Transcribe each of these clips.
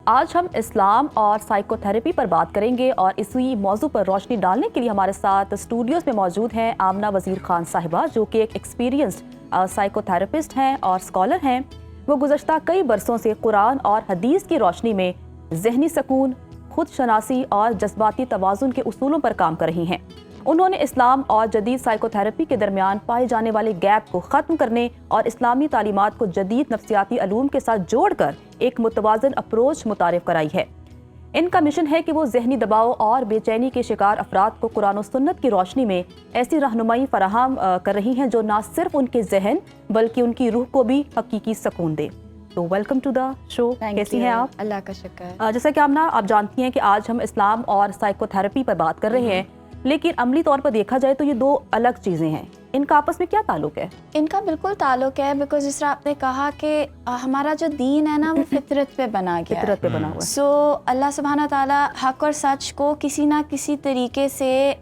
آج ہم اسلام اور سائیکو تھراپی پر بات کریں گے اور اسی موضوع پر روشنی ڈالنے کے لیے ہمارے ساتھ اسٹوڈیوز میں موجود ہیں آمنہ وزیر خان صاحبہ، جو کہ ایک ایکسپیرینسڈ سائیکو تھراپسٹ ہیں اور اسکالر ہیں۔ وہ گزشتہ کئی برسوں سے قرآن اور حدیث کی روشنی میں ذہنی سکون، خود شناسی اور جذباتی توازن کے اصولوں پر کام کر رہی ہیں۔ انہوں نے اسلام اور جدید سائیکو تھراپی کے درمیان پائے جانے والے گیپ کو ختم کرنے اور اسلامی تعلیمات کو جدید نفسیاتی علوم کے ساتھ جوڑ کر ایک متوازن اپروچ متعارف کرائی ہے۔ ان کا مشن ہے کہ وہ ذہنی دباؤ اور بے چینی کے شکار افراد کو قرآن و سنت کی روشنی میں ایسی رہنمائی فراہم کر رہی ہیں جو نہ صرف ان کے ذہن بلکہ ان کی روح کو بھی حقیقی سکون دے۔ تو ویلکم ٹو دا شو، کیسی ہیں آپ؟ اللہ کا شکر۔ جیسا کہ آمنہ آپ جانتی ہیں کہ آج ہم اسلام اور سائیکو تھراپی پر بات کر رہے ہیں، لیکن عملی طور پر دیکھا جائے تو یہ دو الگ چیزیں ہیں، ان کا آپس میں کیا تعلق ہے؟ ان کا بالکل تعلق ہے، بیکاز جس طرح آپ نے کہا کہ ہمارا جو دین ہے نا وہ فطرت پہ بنا گیا ہے، فطرت پہ بنا ہوا ہے۔ سو اللہ سبحانہ تعالیٰ حق اور سچ کو کسی نہ کسی طریقے سے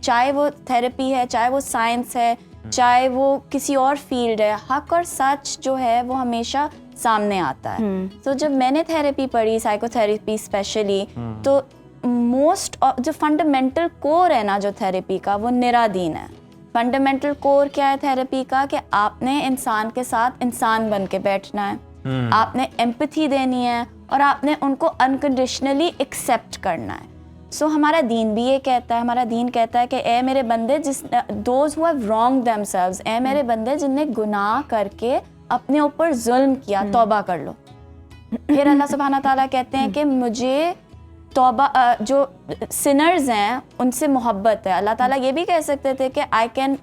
چاہے وہ تھراپی ہے، چاہے وہ سائنس ہے، چاہے وہ کسی اور فیلڈ ہے، حق اور سچ جو ہے وہ ہمیشہ سامنے آتا ہے۔ تو جب میں نے تھراپی پڑھی، سائیکو تھراپی اسپیشلی، تو موسٹ جو فنڈامنٹل کور ہے نا جو تھراپی کا، وہ نرا دین ہے۔ فنڈامنٹل کور کیا ہے تھراپی کا؟ کہ آپ نے انسان کے ساتھ انسان بن کے بیٹھنا ہے، آپ نے ایمپتھی دینی ہے اور آپ نے ان کو انکنڈیشنلی ایکسیپٹ کرنا ہے۔ سو ہمارا دین بھی یہ کہتا ہے، ہمارا دین کہتا ہے کہ اے میرے بندے those who have wronged themselves، اے میرے بندے جن نے گناہ کر کے اپنے اوپر ظلم کیا، توبہ کر لو۔ پھر اللہ سبحانہ تعالیٰ کہتے ہیں کہ مجھے توبہ جو سنرز ہیں ان سے محبت ہے۔ اللہ تعالیٰ یہ بھی کہہ سکتے تھے کہ I can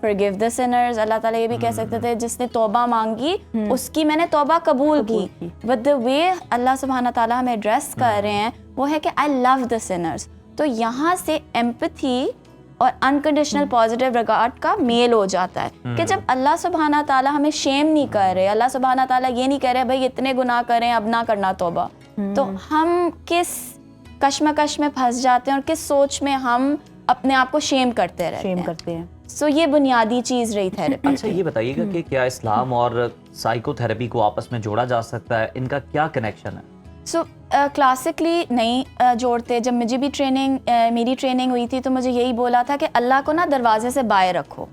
forgive the sinners، اللہ تعالیٰ یہ بھی کہہ سکتے تھے جس نے توبہ مانگی اس کی میں نے توبہ قبول کی، but the way اللہ سبحانہ تعالیٰ ہمیں ایڈریس کر رہے ہیں وہ ہے کہ I love the sinners۔ تو یہاں سے ایمپتھی اور انکنڈیشنل پازیٹیو ریگارڈ کا میل ہو جاتا ہے کہ جب اللہ سبحانہ تعالیٰ ہمیں شیم نہیں کر رہے، اللہ سبحانہ تعالیٰ یہ نہیں کہہ رہے بھائی اتنے گناہ کریں اب نہ کرنا توبہ، تو ہم کس کشمکش میں پھنس جاتے ہیں اور کس سوچ میں ہم اپنے آپ کو شیم کرتے رہتے ہیں۔ سو یہ بنیادی چیز رہی تھراپی۔ اچھا یہ بتائیے گا کہ کیا اسلام اور سائیکو تھراپی کو آپس میں جوڑا جا سکتا ہے؟ ان کا کیا کنیکشن ہے؟ سو کلاسکلی نہیں جوڑتے۔ جب مجھے بھی میری ٹریننگ ہوئی تھی تو مجھے یہی بولا تھا کہ اللہ کو نا دروازے سے باہر رکھو۔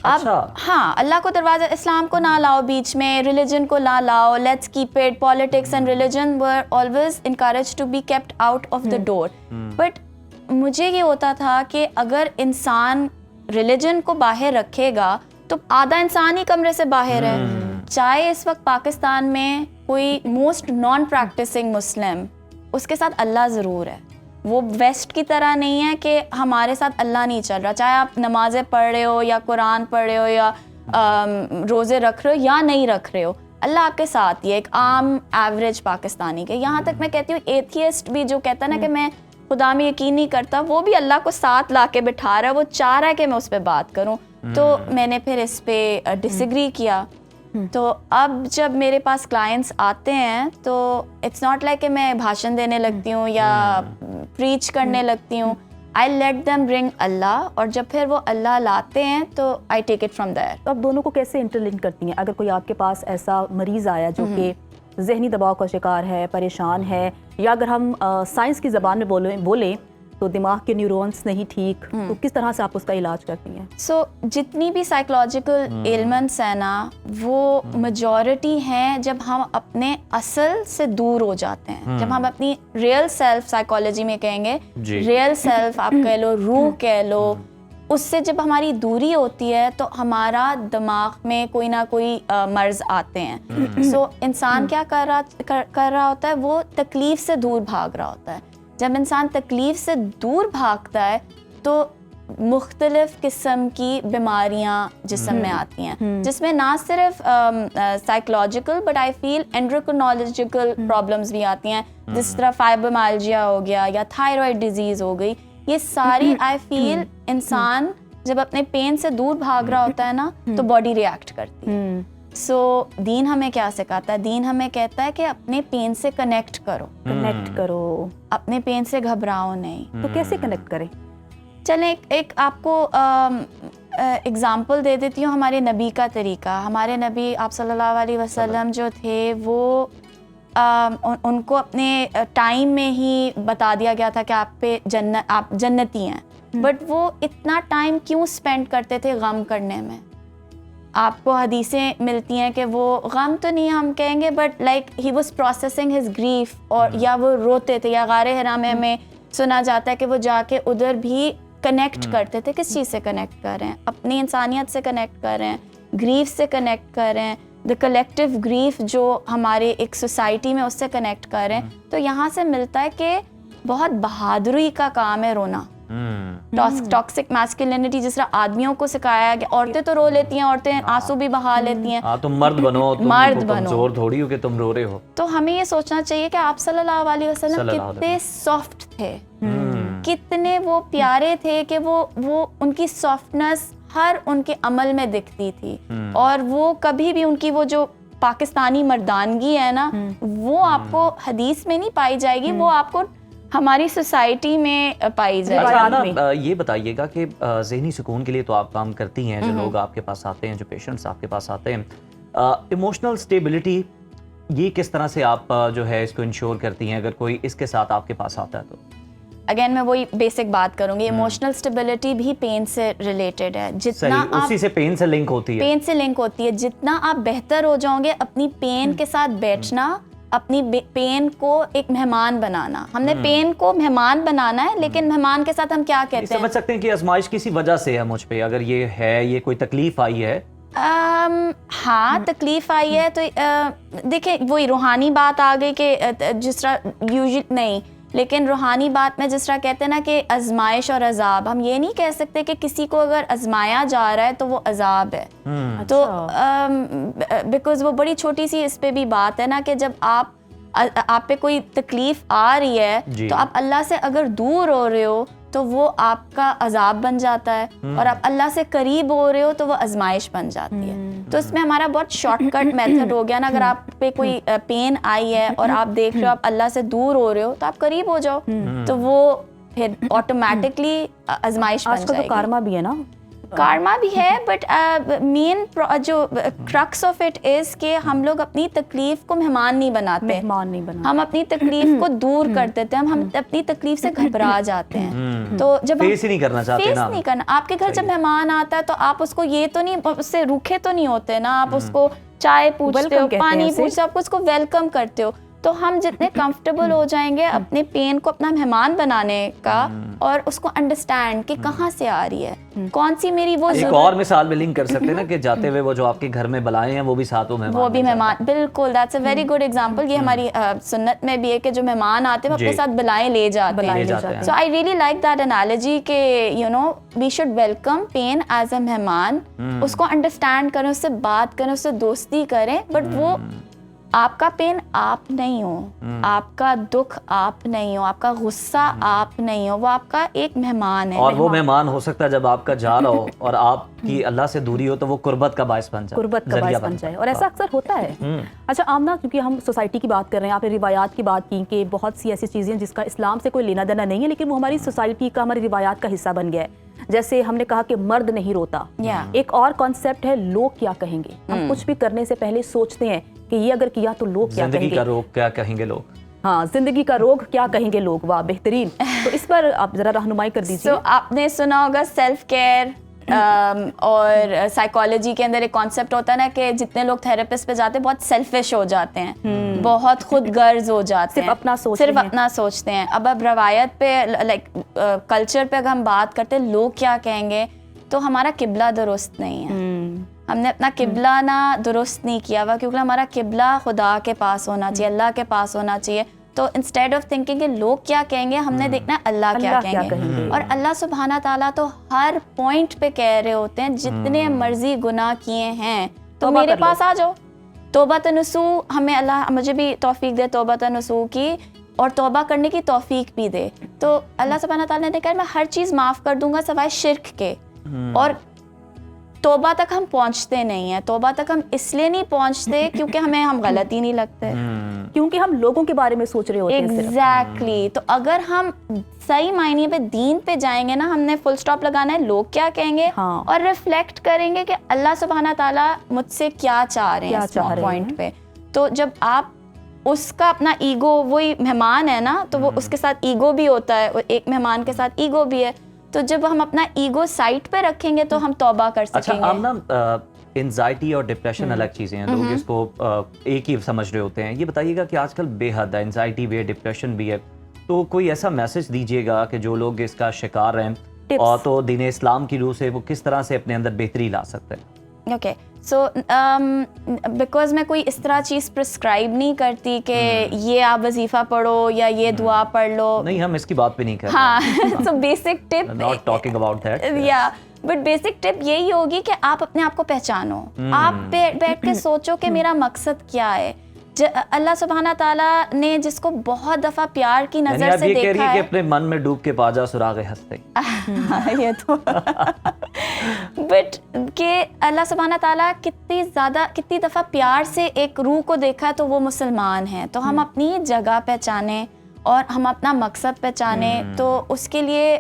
اب ہاں، اللہ کو دروازہ، اسلام کو نہ لاؤ بیچ میں، ریلیجن کو نہ لاؤ، let's keep it, politics and religion were always encouraged to be kept out of the door. But مجھے یہ ہوتا تھا کہ اگر انسان ریلیجن کو باہر رکھے گا تو آدھا انسان ہی کمرے سے باہر ہے۔ چاہے اس وقت پاکستان میں کوئی موسٹ نان پریکٹسنگ مسلم، اس کے ساتھ اللہ ضرور ہے، وہ ویسٹ کی طرح نہیں ہے کہ ہمارے ساتھ اللہ نہیں چل رہا، چاہے آپ نمازیں پڑھ رہے ہو یا قرآن پڑھ رہے ہو یا روزے رکھ رہے ہو یا نہیں رکھ رہے ہو، اللہ آپ کے ساتھ ہی ہے، ایک عام ایوریج پاکستانی کے۔ یہاں تک میں کہتی ہوں ایتھیسٹ بھی جو کہتا ہے نا کہ میں خدا میں یقین نہیں کرتا، وہ بھی اللہ کو ساتھ لا کے بٹھا رہا ہے، وہ چاہ رہا ہے کہ میں اس پہ بات کروں۔ تو میں نے پھر اس پہ ڈس ایگری کیا۔ تو اب جب میرے پاس کلائنٹس آتے ہیں تو اٹس ناٹ لائک کہ میں بھاشن دینے لگتی ہوں یا پریچ کرنے لگتی ہوں، آئی لیٹ دیم برنگ اللہ، اور جب پھر وہ اللہ لاتے ہیں تو آئی ٹیک اٹ فرام دیئر۔ تو اب دونوں کو کیسے انٹرلنک کرتی ہیں؟ اگر کوئی آپ کے پاس ایسا مریض آیا جو کہ ذہنی دباؤ کا شکار ہے، پریشان ہے، یا اگر ہم سائنس کی زبان میں بولیں تو دماغ کے نیورونز نہیں ٹھیک، تو کس طرح سے آپ اس کا علاج کرتی ہیں؟ سو جتنی بھی سائیکولوجیکل ایلمنٹس ہیں نا وہ میجورٹی ہیں جب ہم اپنے اصل سے دور ہو جاتے ہیں، جب ہم اپنی ریئل سیلف، سائیکالوجی میں کہیں گے ریئل سیلف آپ کہہ لو، روح کہہ لو، اس سے جب ہماری دوری ہوتی ہے تو ہمارا دماغ میں کوئی نہ کوئی مرض آتے ہیں۔ سو انسان کیا کر رہا ہوتا ہے؟ وہ تکلیف سے دور بھاگ رہا ہوتا ہے۔ جب انسان تکلیف سے دور بھاگتا ہے تو مختلف قسم کی بیماریاں جسم میں آتی ہیں، جس میں نہ صرف psychological but I feel endocrinological problems بھی آتی ہیں، جس طرح فائبرومائلجیا ہو گیا یا تھائرائڈ ڈیزیز ہو گئی۔ یہ ساری آئی فیل انسان جب اپنے پین سے دور بھاگ رہا ہوتا ہے نا تو باڈی ریئیکٹ کرتی ہے۔ سو دین ہمیں کیا سکھاتا ہے؟ دین ہمیں کہتا ہے کہ اپنے پین سے کنیکٹ کرو، اپنے پین سے گھبراؤ نہیں۔ تو کیسے کنیکٹ کریں؟ چلیں ایک آپ کو اگزامپل دے دیتی ہوں ہمارے نبی کا طریقہ۔ ہمارے نبی آپ صلی اللہ علیہ وسلم جو تھے وہ ان کو اپنے ٹائم میں ہی بتا دیا گیا تھا کہ آپ جنتی ہیں, بٹ وہ اتنا ٹائم کیوں اسپینڈ کرتے تھے غم کرنے میں؟ آپ کو حدیثیں ملتی ہیں کہ وہ غم تو نہیں ہم کہیں گے, but like he was processing his grief, اور یا وہ روتے تھے, یا غار حرا میں ہمیں سنا جاتا ہے کہ وہ جا کے ادھر بھی کنیکٹ کرتے تھے. کس چیز سے کنیکٹ کر رہے ہیں؟ اپنی انسانیت سے کنیکٹ کر رہے ہیں, گریف سے کنیکٹ کر رہے ہیں, دا کلیکٹیو گریف جو ہمارے ایک سوسائٹی میں, اس سے کنیکٹ کر رہے ہیں. تو یہاں سے ملتا ہے کہ بہت بہادری کا کام ہے رونا. ٹاکسک میسکولینٹی جس طرح آدمیوں کو سکھایا گیا, عورتیں تو رو لیتی ہیں, عورتیں آنسو بھی بہا لیتی ہیں, تم مرد بنو, مرد بنو, کمزور تھوڑی ہو کہ تم رو رہے ہو. تو ہمیں یہ سوچنا چاہیے کہ آپ صلی اللہ علیہ وسلم کتنے سافٹ تھے, کتنے وہ پیارے تھے, کہ وہ ان کی سافٹنس ہر ان کے عمل میں دکھتی تھی. اور وہ کبھی بھی ان کی وہ جو پاکستانی مردانگی ہے نا, وہ آپ کو حدیث میں نہیں پائی جائے گی, وہ آپ کو ہماری سوسائٹی میں پائی جائے. اچھا, یہ بتائیے گا کہ ذہنی سکون کے لیے تو آپ کام کرتی ہیں, جو لوگ آپ کے پاس آتے ہیں, جو پیشنٹس آپ کے پاس آتے ہیں, ایموشنل اسٹیبلٹی یہ کس طرح سے آپ جو ہے اس کو انشور کرتی ہیں اگر کوئی اس کے ساتھ آپ کے پاس آتا ہے تو؟ اگین میں وہی بیسک بات کروں گی, ایموشنل اسٹیبلٹی بھی پین سے ریلیٹڈ ہے. جتنا اسی سے پین سے لنک ہوتی ہے, پین سے لنک ہوتی ہے. جتنا آپ بہتر ہو جاؤ گے اپنی پین کے ساتھ بیٹھنا, اپنی پین کو ایک مہمان بنانا. ہم نے پین کو مہمان بنانا ہے, لیکن مہمان کے ساتھ ہم کیا کہتے ہیں, سمجھ سکتے ہیں کہ آزمائش کسی وجہ سے ہے مجھ پہ, اگر یہ ہے, یہ کوئی تکلیف آئی ہے. ہاں تکلیف آئی ہے تو دیکھیں وہی روحانی بات آ گئی کہ جس طرح یوزلی نہیں, لیکن روحانی بات میں جس طرح کہتے ہیں نا کہ آزمائش اور عذاب, ہم یہ نہیں کہہ سکتے کہ کسی کو اگر آزمایا جا رہا ہے تو وہ عذاب ہے. تو بیکاز وہ بڑی چھوٹی سی اس پہ بھی بات ہے نا کہ جب آپ پہ کوئی تکلیف آ رہی ہے تو آپ اللہ سے اگر دور ہو رہے ہو تو وہ آپ کا عذاب بن جاتا ہے, اور آپ اللہ سے قریب ہو رہے ہو تو وہ آزمائش بن جاتی ہے. تو اس میں ہمارا بہت شارٹ کٹ میتھڈ ہو گیا نا, اگر آپ پہ کوئی پین آئی ہے اور آپ دیکھ رہے ہو آپ اللہ سے دور ہو رہے ہو تو آپ قریب ہو جاؤ, تو وہ پھر آٹومیٹکلی آزمائش بن جائے گی. آج کل تو کارما بھی ہے نا, کارما بھی ہے, بٹ مین جو کرکس آف اٹ از کہ ہم لوگ اپنی تکلیف کو مہمان نہیں بناتے, ہم اپنی تکلیف کو دور کر دیتے ہیں, ہم اپنی تکلیف سے گھبرا جاتے ہیں. تو جب فیس ہی نہیں کرنا چاہتے نا, فیس نہیں کرنا. آپ کے گھر جب مہمان آتا ہے تو آپ اس کو یہ تو نہیں, اس سے روکھے تو نہیں ہوتے نا, آپ اس کو چائے پوچھتے ہو, پانی پوچھتے ہو, آپ اس کو ویلکم کرتے ہو. تو ہم جتنے کمفرٹیبل ہو جائیں گے اپنے پین کو اپنا مہمان بنانے کا, اور اس کو انڈرسٹینڈ کہ کہاں سے آ رہی ہے, کون سی میری وہ ایک اور مثال میں لنک کر سکتے ہیں نا کہ جاتے ہوئے وہ جو آپ کے گھر میں بلائے ہیں وہ بھی ساتھ وہ بھی مہمان. بالکل, that's a very good example. یہ ہماری سنت میں بھی ہے کہ جو مہمان آتے ہیں وہ اپنے ساتھ بلائیں لے جاتے ہیں. So I really like that analogy کہ you know we should welcome pain as a مہمان, اس کو انڈرسٹینڈ کریں, اس سے بات کریں, اس سے دوستی کریں, بٹ وہ آپ کا پین آپ نہیں ہو, آپ کا دکھ آپ نہیں ہو, آپ کا غصہ آپ نہیں ہو, وہ آپ کا ایک مہمان ہے. اور وہ مہمان ہو سکتا ہے جب آپ کا جا رہا ہو اور آپ کی اللہ سے دوری ہو تو وہ قربت کا باعث بن جائے, اور ایسا اکثر ہوتا ہے. اچھا آمنہ, کیونکہ ہم سوسائٹی کی بات کر رہے ہیں, آپ نے روایات کی بات کی کہ بہت سی ایسی چیزیں جس کا اسلام سے کوئی لینا دینا نہیں ہے, لیکن وہ ہماری سوسائٹی کا, ہماری روایات کا حصہ بن گیا ہے. جیسے ہم نے کہا کہ مرد نہیں روتا, ایک اور کانسیپٹ ہے لوگ کیا کہیں گے. ہم کچھ بھی کرنے سے پہلے سوچتے ہیں کہ یہ اگر کیا تو لوگ کیا کہیں گے, زندگی کا روگ کیا کہیں گے لوگ. ہاں, زندگی کا روگ کیا کہیں گے لوگ. واہ, بہترین. تو اس پر آپ ذرا رہنمائی کر دیجیے. آپ نے سنا ہوگا سیلف کیئر اور سائیکالوجی کے اندر ایک کانسیپٹ ہوتا ہے نا کہ جتنے لوگ تھراپسٹ پہ جاتے ہیں بہت سیلفش ہو جاتے ہیں, بہت خود غرض ہو جاتے ہیں, صرف اپنا سوچتے ہیں. اب روایت پہ لائک کلچر پہ اگر ہم بات کرتے ہیں لوگ کیا کہیں گے, تو ہمارا قبلہ درست نہیں ہے. ہم نے اپنا قبلہ نہ درست نہیں کیا ہوا, کیونکہ ہمارا قبلہ خدا کے پاس ہونا چاہیے, اللہ کے پاس ہونا چاہیے. تو انسٹیڈ آف تھنکنگ کہ لوگ کیا کہیں گے, ہم نے دیکھنا ہے اللہ کیا کہیں گے. اور اللہ سبحانہ تعالیٰ تو ہر پوائنٹ پہ کہہ رہے ہوتے ہیں جتنے مرضی گناہ کیے ہیں تو میرے پاس آ جاؤ. توبہ نصوح, ہمیں اللہ مجھے بھی توفیق دے توبہ نصوح کی, اور توبہ کرنے کی توفیق بھی دے. تو اللہ سبحانہ تعالیٰ نے کہا میں ہر چیز معاف کر دوں گا سوائے شرک کے. اور توبہ تک ہم پہنچتے نہیں ہیں. توبہ تک ہم اس لیے نہیں پہنچتے کیونکہ ہم غلط ہی نہیں لگتے, کیونکہ ہم لوگوں کے بارے میں سوچ رہے ہوتے ہیں. ایگزیکٹلی. تو اگر ہم صحیح معنی پہ دین پہ جائیں گے نا, ہم نے فل سٹاپ لگانا ہے لوگ کیا کہیں گے, اور ریفلیکٹ کریں گے کہ اللہ سبحانہ تعالیٰ مجھ سے کیا چاہ رہے ہیں اس پوائنٹ پہ. تو جب آپ اس کا اپنا ایگو, وہی مہمان ہے نا, تو وہ اس کے ساتھ ایگو بھی ہوتا ہے, ایک مہمان کے ساتھ ایگو بھی ہے. تو جب ہم اپنا ایگو سائٹ پہ رکھیں گے تو ہم توبہ کر سکیں گے. اچھا آمنہ, انزائٹی اور ڈپریشن الگ چیزیں ہیں, لوگ اس کو ایک ہی سمجھ رہے ہوتے ہیں. یہ بتائیے گا کہ آج کل بے حد ہے, انزائٹی بھی ہے, ڈپریشن بھی ہے, تو کوئی ایسا میسج دیجیے گا کہ جو لوگ اس کا شکار ہیں اور تو دین اسلام کی روح سے وہ کس طرح سے اپنے اندر بہتری لا سکتے ہیں؟ اوکے, سو بیکاز میں کوئی اس طرح چیز پرسکرائب نہیں کرتی کہ یہ آپ وظیفہ پڑھو یا یہ دعا پڑھ لو. نہیں, ہم اس کی بات پہ نہیں کر رہے. ہاں, so basic tip, not talking about that. یا بٹ بیسک ٹپ یہی ہوگی کہ آپ اپنے آپ کو پہچانو. آپ بیٹھ کے سوچو کہ میرا مقصد کیا ہے. اللہ سبحانہ تعالیٰ نے جس کو بہت دفعہ پیار کی نظر سے دیکھا ہے. یہ کہہ رہی ہے کہ اپنے من میں ڈوب کے پا جا سراغ ہستے. یہ تو بٹ کہ اللہ سبحانہ تعالیٰ کتنی دفعہ پیار سے ایک روح کو دیکھا تو وہ مسلمان ہیں. تو ہم اپنی جگہ پہچانیں اور ہم اپنا مقصد پہچانیں. تو اس کے لیے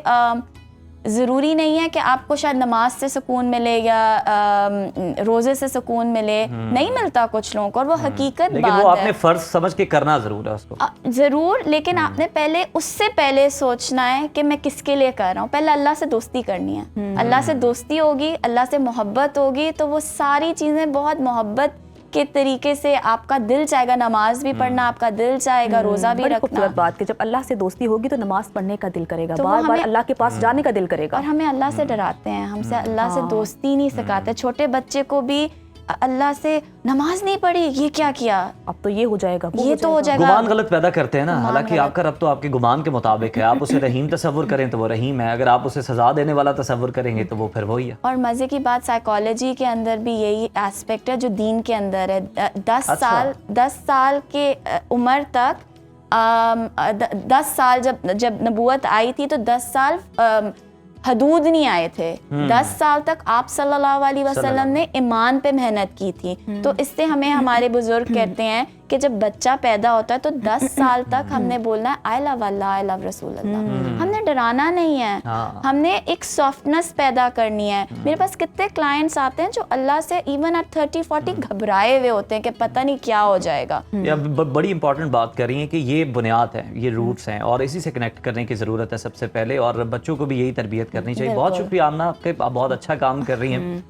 ضروری نہیں ہے کہ آپ کو شاید نماز سے سکون ملے یا روزے سے سکون ملے, نہیں ملتا کچھ لوگوں کو, اور وہ حقیقت لیکن بات وہ ہے. آپ نے فرض سمجھ کے کرنا ضرور ہے اس کو, ضرور, لیکن آپ نے پہلے اس سے پہلے سوچنا ہے کہ میں کس کے لیے کر رہا ہوں. پہلے اللہ سے دوستی کرنی ہے. اللہ سے دوستی ہوگی, اللہ سے محبت ہوگی, تو وہ ساری چیزیں بہت محبت کے طریقے سے آپ کا دل چاہے گا. نماز بھی پڑھنا آپ کا دل چاہے گا, روزہ بھی رکھنا. خوبصورت بات کہ جب اللہ سے دوستی ہوگی تو نماز پڑھنے کا دل کرے گا, بار بار اللہ کے پاس جانے کا دل کرے گا. اور ہمیں اللہ سے ڈراتے ہیں, ہم سے اللہ سے دوستی نہیں سکھاتے. چھوٹے بچے کو بھی اللہ سے نماز نہیں پڑھی, یہ کیا کیا, اب تو یہ ہو جائے گا, یہ تو ہو جائے گا. گمان غلط پیدا کرتے ہیں نا. حالانکہ آپ کا رب تو آپ کے گمان کے مطابق ہے. آپ اسے رحیم تصور کریں تو وہ رحیم ہے, اگر آپ اسے سزا دینے والا تصور کریں گے تو وہ پھر وہی ہے. اور مزے کی بات, سائیکالوجی کے اندر بھی یہی ایسپیکٹ ہے جو دین کے اندر ہے. 10 سال کے عمر تک, 10 سال جب نبوت آئی تھی تو 10 سال حدود نہیں آئے تھے. 10 سال تک آپ صلی اللہ علیہ وسلم نے ایمان پہ محنت کی تھی. تو اس سے ہمیں ہمارے بزرگ کہتے ہیں کہ جب بچہ پیدا ہوتا ہے تو 10 سال تک ہم نے بولنا ہے آئی لو اللہ, آئی لو رسول اللہ. ہم نے ڈرانا نہیں ہے, ہم نے ایک سافٹنس پیدا کرنی ہے. میرے پاس کتنے کلائنٹس آتے ہیں جو اللہ سے ایون ایٹ 30-40 گھبرائے ہوئے ہوتے ہیں کہ پتہ نہیں کیا ہو جائے گا. بڑی امپورٹنٹ بات کر رہی ہیں کہ یہ بنیاد ہے, یہ روٹس ہیں, اور اسی سے کنیکٹ کرنے کی ضرورت ہے سب سے پہلے, اور بچوں کو بھی یہی تربیت کرنی چاہیے. بہت شکریہ آمنہ, آپ کے بہت اچھا کام کر رہی ہیں.